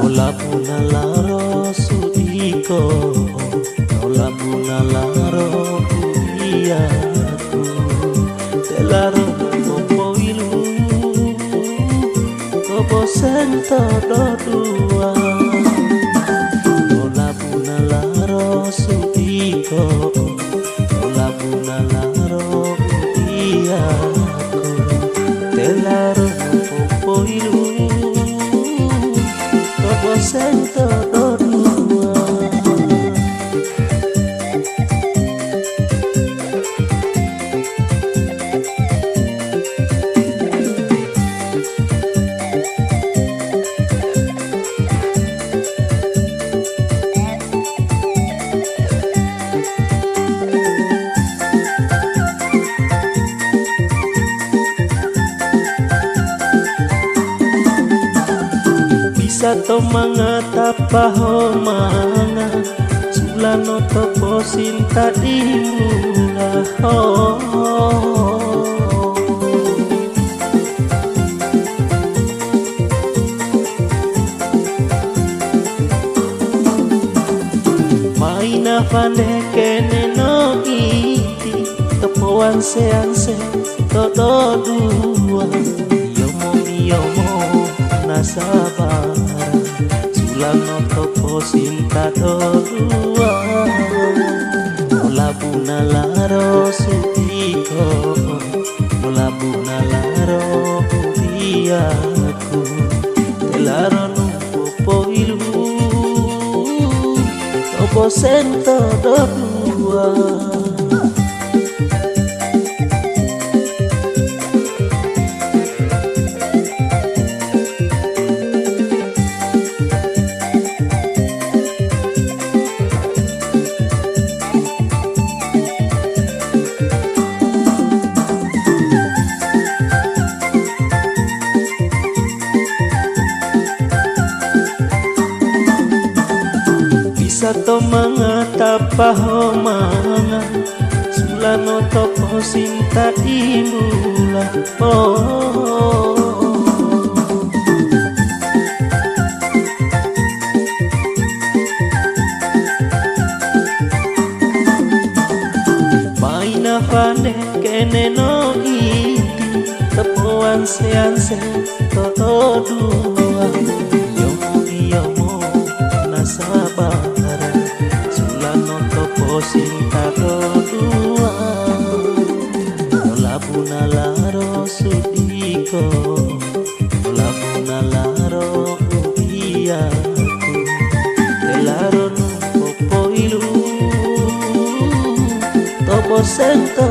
Ola punalaro sudiko, ola punalaro uiaku, telaro popo ilu, topo sento dodua. Ola punalaro sudiko, ola punalaro uiaku, telaro popo ilu. Sento dodua. Sato manga tapaho manga sulano topo sinta dimula ho. Maina fane kene no iti topo anse todo dua yomo nasabah Sulano topo sinta dodua. Ola punalaro sudiko, ola punalaro uiaku, telaro no popo ilu, topo sento dodua. Sato manga tapaho manga sulano topo sinta imula Maina fane kene no iti topo anse todo dua yomo nasabah sinta dodua. Ola punalaro sudiko, ola punalaro uiaku, telaro no popo ilu, topo sento